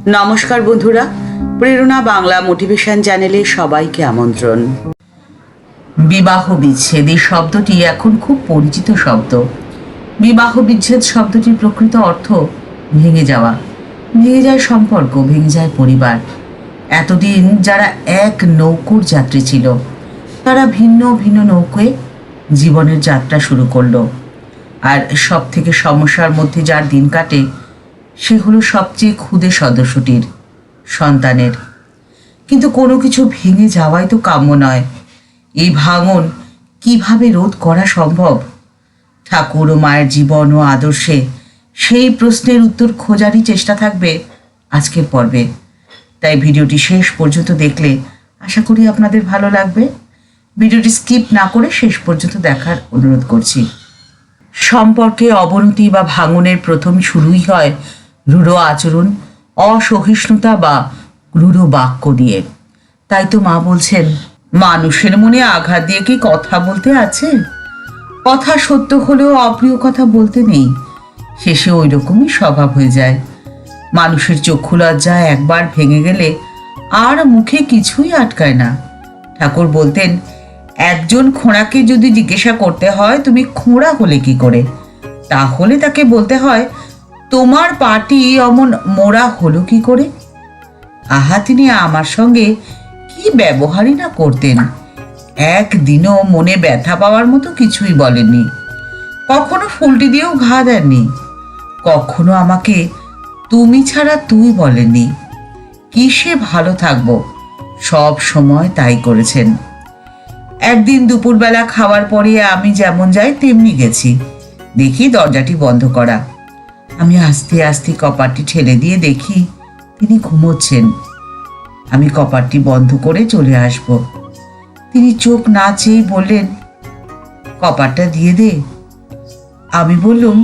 নমস্কার বন্ধুরা, প্রেরণা বাংলা মোটিভেশন চ্যানেলে সবাইকে আমন্ত্রণ। বিবাহ বিচ্ছেদ এই শব্দটি এখন খুব পরিচিত শব্দ। বিবাহ বিচ্ছেদ শব্দটির প্রকৃত অর্থ ভেঙে যাওয়া। ভেঙে যায় সম্পর্ক, ভেঙে যায় পরিবার। এতদিন যারা এক নৌকোর যাত্রী ছিল, তারা ভিন্ন ভিন্ন নৌকোয় জীবনের যাত্রা শুরু করলো। আর সব থেকে সমস্যার মধ্যে যার দিন কাটে, সে হলো সবচেয়ে ক্ষুদে সদস্যটির, সন্তানের। কিন্তু কোনো কিছু ভেঙে যাওয়াই তো কাম্য নয়। এই ভাঙন কিভাবে রোধ করা সম্ভব? ঠাকুর ও মায়ের জীবন ও আদর্শে সেই প্রশ্নের উত্তর খোঁজারই চেষ্টা থাকবে আজকের পর্বে। তাই ভিডিওটি শেষ পর্যন্ত দেখলে আশা করি আপনাদের ভালো লাগবে। ভিডিওটি স্কিপ না করে শেষ পর্যন্ত দেখার অনুরোধ করছি। সম্পর্কে অবনতি বা ভাঙনের প্রথম শুরুই হয় রূঢ় আচরণ, অসহিষ্ণুতা বা রূঢ় বাক্য দিয়ে। তাই তো মা বলছেন, মানুষের মনে আঘাত দিয়ে কি কথা বলতে আছে? কথা সত্য হলেও অপ্রিয় কথা বলতে নেই। শেষে ওই রকমই স্বভাব হয়ে যায়। মানুষের চক্ষু লজ্জা একবার ভেঙে গেলে আর মুখে কিছুই আটকায় না। ঠাকুর বলতেন, একজন খোঁড়াকে যদি জিজ্ঞাসা করতে হয় তুমি খোঁড়া হলে কি করে, তাহলে তাকে বলতে হয় তোমার পাটি অমন মোড়া হলো কি করে। আহা, তিনি আমার সঙ্গে কি ব্যবহারই না করতেন। একদিনও মনে ব্যথা পাওয়ার মতো কিছুই বলেননি। কখনো ফুলটি দিয়েও ঘা দেননি। কখনো আমাকে তুমি ছাড়া তুই বলেননি। কিসে ভালো থাকবো, সব সময় তাই করেছেন। একদিন দুপুরবেলা খাওয়ার পরে আমি যেমন যাই তেমনি গেছি। দেখি দরজাটি বন্ধ করা। আমি আস্তে আস্তে কপাটটি ঠেলে দিয়ে দেখি তিনি ঘুমোচ্ছেন। আমি কপাটটি বন্ধ করে চলে আসব। তিনি চোখ না চেয়ে বললেন, কপাটটা দিয়ে দে। আমি বললুম,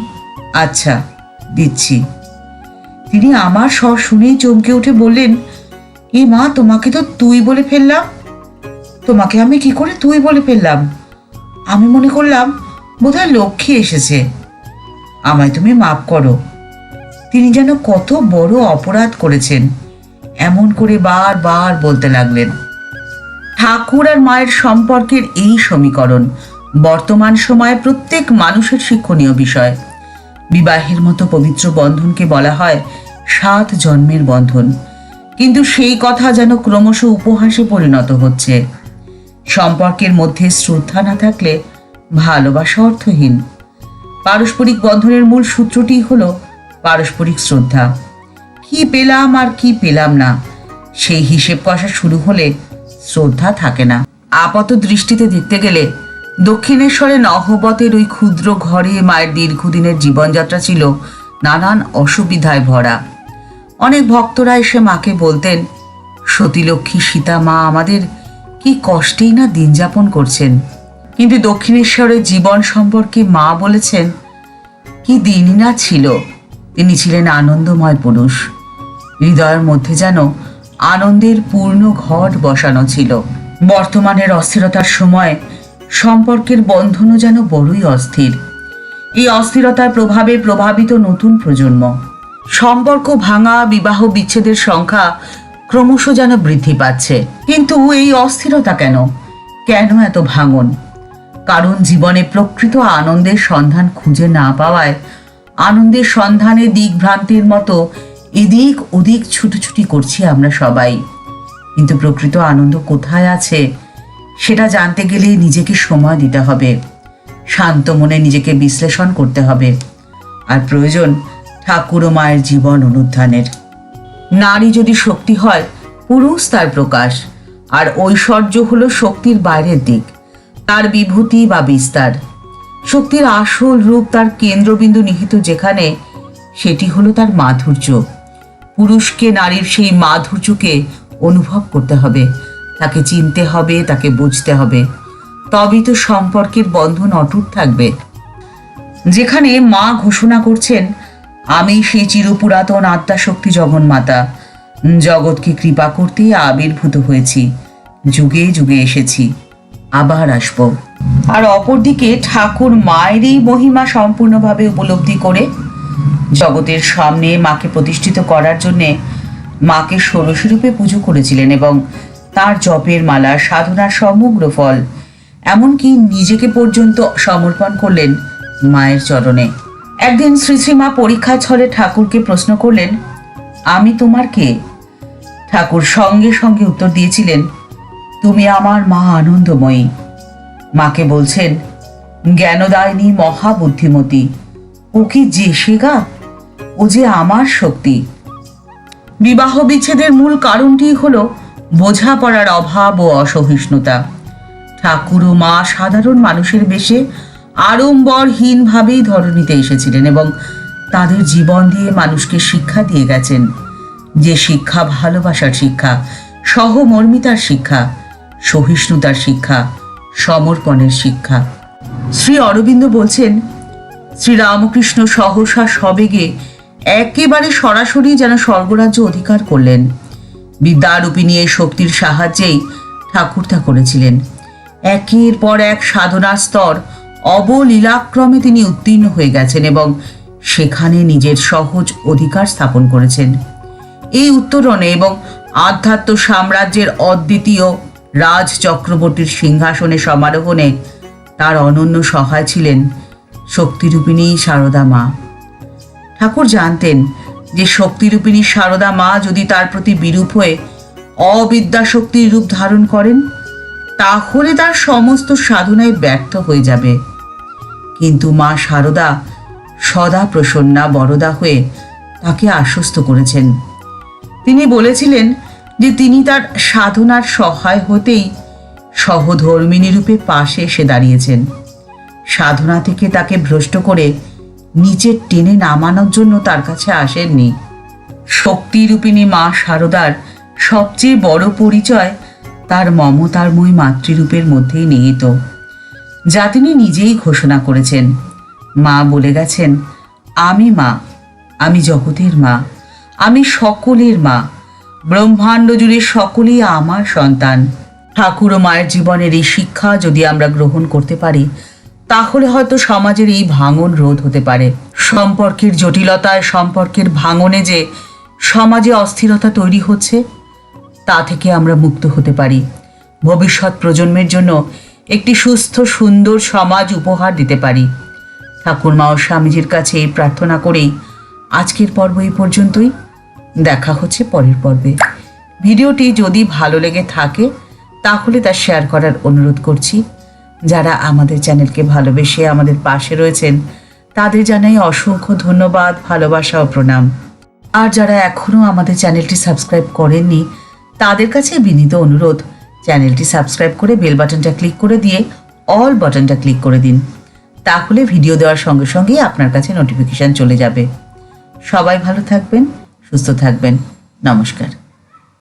আচ্ছা দিচ্ছি। তিনি আমার স্বর শুনেই চমকে উঠে বললেন, এ মা, তোমাকে তো তুই বলে ফেললাম। তোমাকে আমি কি করে তুই বলে ফেললাম? আমি মনে করলাম বোধহয় লক্ষ্মী এসেছে, আমায় তুমি মাফ করো। তিনি যেন কত বড় অপরাধ করেছেন এমন করে বারবার বলতে লাগলেন। ঠাকুর আর মায়ের সম্পর্কের এই সমীকরণ বর্তমান সময়ে প্রত্যেক মানুষের শিক্ষণীয় বিষয়। বিবাহের মতো পবিত্র বন্ধনকে বলা হয় 7 জন্মের বন্ধন, কিন্তু সেই কথা যেন ক্রমশ উপহাসে পরিণত হচ্ছে। সম্পর্কের মধ্যে শ্রদ্ধা না থাকলে ভালোবাসা অর্থহীন। পারস্পরিক বন্ধনের মূল সূত্রটি হলো পারস্পরিক শ্রদ্ধা। কি পেলাম আর কি পেলাম না, সেই হিসেব কষা শুরু হলে শ্রদ্ধা থাকে না। আপাত দৃষ্টিতে দেখতে গেলে দক্ষিণেশ্বরে নহবতের ওই ক্ষুদ্র ঘরে মায়ের দীর্ঘদিনের জীবনযাত্রা ছিল নানান অসুবিধায় ভরা। অনেক ভক্তরা এসে মাকে বলতেন, সতীলক্ষ্মী সীতা মা আমাদের কি কষ্টেই না দিন যাপন করছেন। কিন্তু দক্ষিণেশ্বরের জীবন সম্পর্কে মা বলেছেন, কি দিনই না ছিল। তিনি ছিলেন আনন্দময় পুরুষ। হৃদয়ের মধ্যে যেন আনন্দের পূর্ণ ঘট বসানো ছিল। বর্তমানের অস্থিরতার সময় সম্পর্কের বন্ধনও যেন বড়ই অস্থির। এই অস্থিরতার প্রভাবে প্রভাবিত নতুন প্রজন্ম। সম্পর্ক ভাঙা, বিবাহ বিচ্ছেদের সংখ্যা ক্রমশ যেন বৃদ্ধি পাচ্ছে। কিন্তু এই অস্থিরতা কেন? কেন এত ভাঙন? কারণ জীবনে প্রকৃত আনন্দের সন্ধান খুঁজে না পাওয়ায় আনন্দের সন্ধানে দিকভ্রান্তির মতো এদিক ওদিক ছুটোছুটি করছি আমরা সবাই। কিন্তু প্রকৃত আনন্দ কোথায় আছে সেটা জানতে গেলে নিজেকে সময় দিতে হবে, শান্ত মনে নিজেকে বিশ্লেষণ করতে হবে। আর প্রয়োজন ঠাকুর ও মায়ের জীবন অনুধ্যানের। নারী যদি শক্তি হয়, পুরুষ তার প্রকাশ, আর ঐশ্বর্য হলো শক্তির বাইরের দিক, তার বিভূতি বা বিস্তার। শক্তির আসল রূপ তার কেন্দ্রবিন্দু নিহিত যেখানে, সেটি হলো তার মাধুর্য। পুরুষকে নারীর সেই মাধুর্যকে অনুভব করতে হবে, তাকে চিনতে হবে, তাকে বুঝতে হবে। তবেই তো সম্পর্কের বন্ধন অটুট থাকবে। যেখানে মা ঘোষণা করছেন, আমি সেই চিরপুরাতন আত্মাশক্তি জগন্মাতা, জগৎকে কৃপা করতেই আবির্ভূত হয়েছি, যুগে যুগে এসেছি, আবার আসব। আর অপরদিকে ঠাকুর মায়ের এই মহিমা সম্পূর্ণভাবে উপলব্ধি করে জগতের সামনে মাকে প্রতিষ্ঠিত করার জন্যে মাকে ষোড়শী রূপে পুজো করেছিলেন এবং তার জপের মালা, সাধনার সমগ্র ফল, এমনকি নিজেকে পর্যন্ত সমর্পণ করলেন মায়ের চরণে। একদিন শ্রী শ্রী মা পরীক্ষার ছলে ঠাকুরকে প্রশ্ন করলেন, আমি তোমার কে? ঠাকুর সঙ্গে সঙ্গে উত্তর দিয়েছিলেন, তুমি আমার মা আনন্দময়ী। মাকে বলছেন, জ্ঞানদায়িনী মহাবুদ্ধিমতী, ও কি যে সেগা, ও যে আমার শক্তি। বিবাহ বিচ্ছেদের মূল কারণটি হলো বোঝাপড়ার অভাব ও অসহিষ্ণুতা। ঠাকুর ও মা সাধারণ মানুষের বেশে আড়ম্বরহীনভাবেই ধরণীতে এসেছিলেন এবং তাদের জীবন দিয়ে মানুষকে শিক্ষা দিয়ে গেছেন, যে শিক্ষা ভালোবাসার শিক্ষা, সহমর্মিতার শিক্ষা, সহিষ্ণুতার শিক্ষা, সমর্পণের শিক্ষা। শ্রী অরবিন্দ বলছেন, শ্রীরামকৃষ্ণ সহসা সবেগে একেবারে সরাসরি যেন স্বর্গরাজ্য অধিকার করলেন। বিদ্যারূপিণী এই শক্তির সাহায্যেই ঠাকুর তা করেছিলেন। একের পর এক সাধনার স্তর অবলীলাক্রমে তিনি উত্তীর্ণ হয়ে গেছেন এবং সেখানে নিজের সহজ অধিকার স্থাপন করেছেন। এই উত্তরণে এবং আধ্যাত্ম সাম্রাজ্যের অদ্বিতীয় রাজ চক্রবর্তীর সিংহাসনে সমারোহণে তার অনন্য সহায় ছিলেন শক্তিরূপিণী সারদা মা। ঠাকুর জানতেন যে শক্তিরূপিণী সারদা মা যদি তার প্রতি বিরূপ হয়ে অবিদ্যাশক্তির রূপ ধারণ করেন, তাহলে তার সমস্ত সাধনায় ব্যর্থ হয়ে যাবে। কিন্তু মা সারদা সদা প্রসন্না বরদা হয়ে তাকে আশ্বস্ত করেছেন। তিনি বলেছিলেন যে তিনি তার সাধনার সহায় হতেই সহধর্মিণী রূপে পাশে এসে দাঁড়িয়েছেন। সাধনা থেকে তাকে ভ্রষ্ট করে নিচে টেনে নামানোর জন্য তার কাছে আসেননি। শক্তিরূপিণী মা সারদার সবচেয়ে বড় পরিচয় তার মমতারময়ী মাতৃরূপের মধ্যেই নিহিত, যা তিনি নিজেই ঘোষণা করেছেন। মা বলে গেছেন, আমি মা, আমি জগতের মা, আমি সকলের মা, ব্রহ্মাণ্ড জুড়ে সকলেই আমার সন্তান। ঠাকুর ও মায়ের জীবনের এই শিক্ষা যদি আমরা গ্রহণ করতে পারি, তাহলে হয়তো সমাজের এই ভাঙন রোধ হতে পারে। সম্পর্কের জটিলতায়, সম্পর্কের ভাঙনে যে সমাজে অস্থিরতা তৈরি হচ্ছে, তা থেকে আমরা মুক্ত হতে পারি। ভবিষ্যৎ প্রজন্মের জন্য একটি সুস্থ সুন্দর সমাজ উপহার দিতে পারি। ঠাকুরমা ও স্বামীজির কাছে এই প্রার্থনা করেই আজকের পর্ব এই পর্যন্তই। দেখা হচ্ছে পরের পর্বে। ভিডিওটি যদি ভালো লেগে থাকে তাহলে তা শেয়ার করার অনুরোধ করছি। যারা আমাদের চ্যানেলকে ভালোবেসে আমাদের পাশে রয়েছেন তাদের জানাই অসংখ্য ধন্যবাদ, ভালোবাসা ও প্রণাম। আর যারা এখনও আমাদের চ্যানেলটি সাবস্ক্রাইব করেননি তাদের কাছে বিনীত অনুরোধ, চ্যানেলটি সাবস্ক্রাইব করে বেল বাটনটা ক্লিক করে দিয়ে অল বাটনটা ক্লিক করে দিন। তাহলে ভিডিও দেওয়ার সঙ্গে সঙ্গেই আপনার কাছে নোটিফিকেশান চলে যাবে। সবাই ভালো থাকবেন, সুস্থ থাকবেন। নমস্কার।